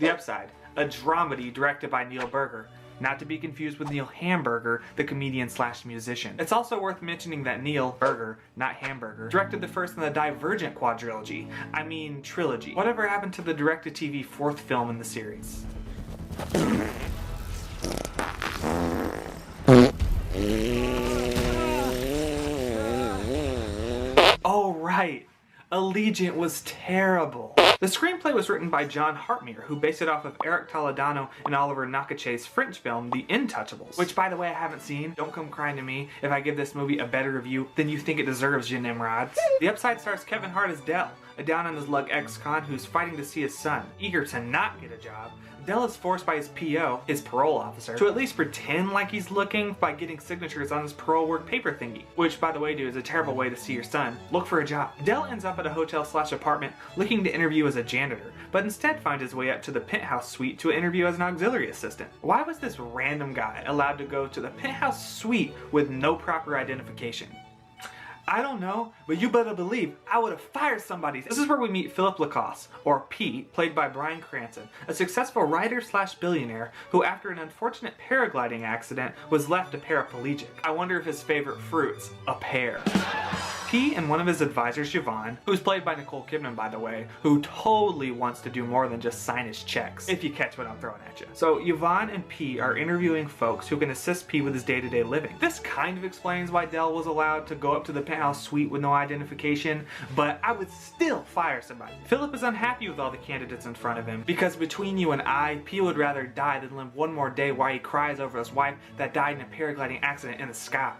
The upside, a dramedy directed by Neil Burger. Not to be confused with Neil Hamburger, the comedian slash musician. It's also worth mentioning that Neil Burger, not Hamburger, directed the first in the Divergent quadrilogy. I mean trilogy. Whatever happened to the direct-to-TV fourth film in the series? Oh right, Allegiant was terrible. The screenplay was written by John Hartmere, who based it off of Eric Toledano and Oliver Nakache's French film, The Intouchables, which by the way I haven't seen. Don't come crying to me if I give this movie a better review than you think it deserves, you nimrods. The upside stars Kevin Hart as Dell, a down-on-his-luck ex-con who's fighting to see his son, eager to not get a job. Dell is forced by his PO, his parole officer, to at least pretend like he's looking by getting signatures on his parole work paper thingy. Which, by the way, dude, is a terrible way to see your son. Look for a job. Dell ends up at a hotel slash apartment looking to interview as a janitor, but instead finds his way up to the penthouse suite to interview as an auxiliary assistant. Why was this random guy allowed to go to the penthouse suite with no proper identification? I don't know, but you better believe I would have fired somebody. This is where we meet Philip Lacoste, or Pete, played by Bryan Cranston, a successful writer slash billionaire who, after an unfortunate paragliding accident, was left a paraplegic. I wonder if his favorite fruit's a pear. He and one of his advisors, Yvonne, who's played by Nicole Kidman by the way, who totally wants to do more than just sign his checks, if you catch what I'm throwing at you. So Yvonne and P are interviewing folks who can assist P with his day-to-day living. This kind of explains why Dell was allowed to go up to the penthouse suite with no identification, but I would still fire somebody. Philip is unhappy with all the candidates in front of him, because between you and I, P would rather die than live one more day while he cries over his wife that died in a paragliding accident in the sky.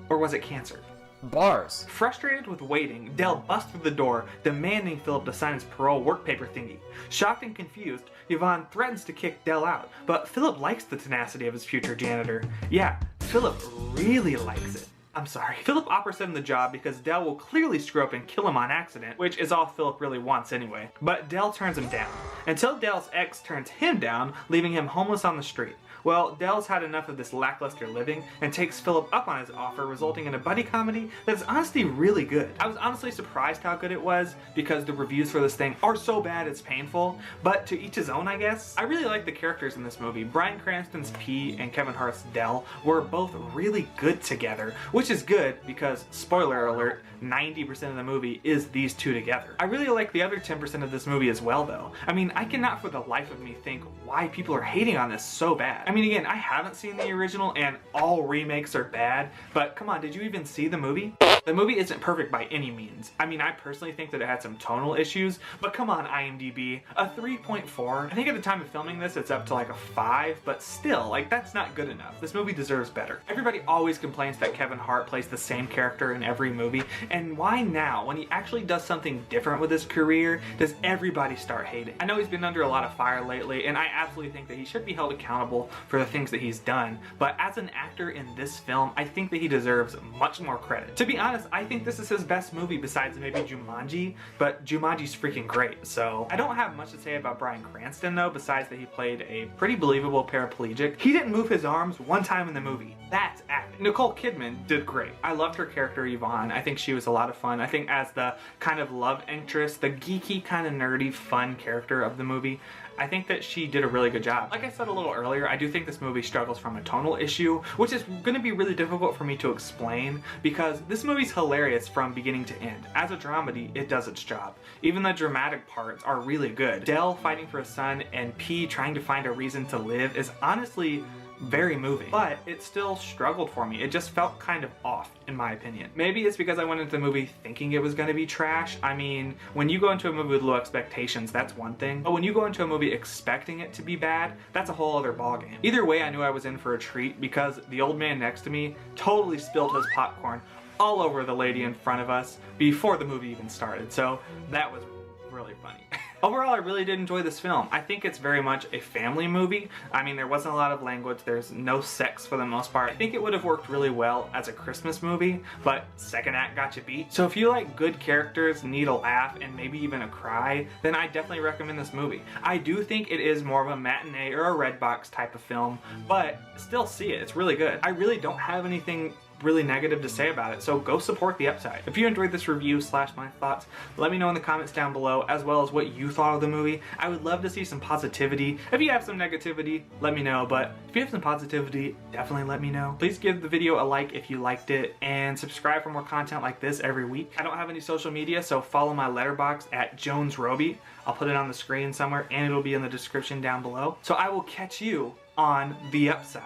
Or was it cancer? Bars. Frustrated with waiting, Dell busts through the door, demanding Philip to sign his parole work paper thingy. Shocked and confused, Yvonne threatens to kick Dell out, but Philip likes the tenacity of his future janitor. Yeah, Philip really likes it. I'm sorry. Philip offers him the job because Dell will clearly screw up and kill him on accident, which is all Philip really wants anyway. But Dell turns him down, until Dell's ex turns him down, leaving him homeless on the street. Well, Dell's had enough of this lackluster living and takes Philip up on his offer, resulting in a buddy comedy that is honestly really good. I was honestly surprised how good it was because the reviews for this thing are so bad it's painful, but to each his own, I guess. I really like the characters in this movie. Bryan Cranston's P and Kevin Hart's Dell were both really good together, which is good because, spoiler alert, 90% of the movie is these two together. I really like the other 10% of this movie as well though. I mean, I cannot for the life of me think why people are hating on this so bad. I mean, again, I haven't seen the original and all remakes are bad, but come on, did you even see the movie? The movie isn't perfect by any means. I mean, I personally think that it had some tonal issues, but come on IMDb, a 3.4. I think at the time of filming this, it's up to like a 5, but still, like that's not good enough. This movie deserves better. Everybody always complains that Kevin Hart plays the same character in every movie, and why now, when he actually does something different with his career, does everybody start hating? I know he's been under a lot of fire lately, and I absolutely think that he should be held accountable for the things that he's done, but as an actor in this film, I think that he deserves much more credit. To be honest, I think this is his best movie besides maybe Jumanji, but Jumanji's freaking great, so I don't have much to say about Bryan Cranston though, besides that he played a pretty believable paraplegic. He didn't move his arms one time in the movie. That's acting. Nicole Kidman did great. I loved her character Yvonne. I think she was a lot of fun. I think as the kind of love interest, the geeky kind of nerdy fun character of the movie, I think that she did a really good job. Like I said a little earlier, I do think this movie struggles from a tonal issue, which is going to be really difficult for me to explain because this movie's hilarious from beginning to end. As a dramedy, it does its job. Even the dramatic parts are really good. Dell fighting for his son and P trying to find a reason to live is honestly very moving, but it still struggled for me. It just felt kind of off, in my opinion. Maybe it's because I went into the movie thinking it was going to be trash. I mean, when you go into a movie with low expectations, that's one thing, but when you go into a movie expecting it to be bad, that's a whole other ballgame. Either way, I knew I was in for a treat because the old man next to me totally spilled his popcorn all over the lady in front of us before the movie even started, so that was really funny. Overall, I really did enjoy this film. I think it's very much a family movie. I mean, there wasn't a lot of language, there's no sex for the most part. I think it would have worked really well as a Christmas movie, but second act got you beat. So if you like good characters, need a laugh, and maybe even a cry, then I definitely recommend this movie. I do think it is more of a matinee or a red box type of film, but still see it, it's really good. I really don't have anything really negative to say about it, so go support The Upside. If you enjoyed this review / my thoughts, let me know in the comments down below, as well as what you thought of the movie. I would love to see some positivity. If you have some negativity, let me know, but if you have some positivity, definitely let me know. Please give the video a like if you liked it, and subscribe for more content like this every week. I don't have any social media, so follow my letterbox at JonesRoby. I'll put it on the screen somewhere, and it'll be in the description down below. So I will catch you on The Upside.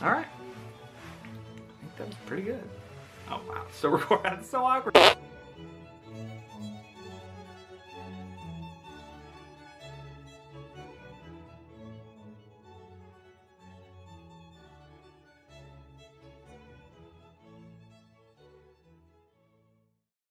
Alright. I think that was pretty good. Oh wow, still recording. That's so awkward.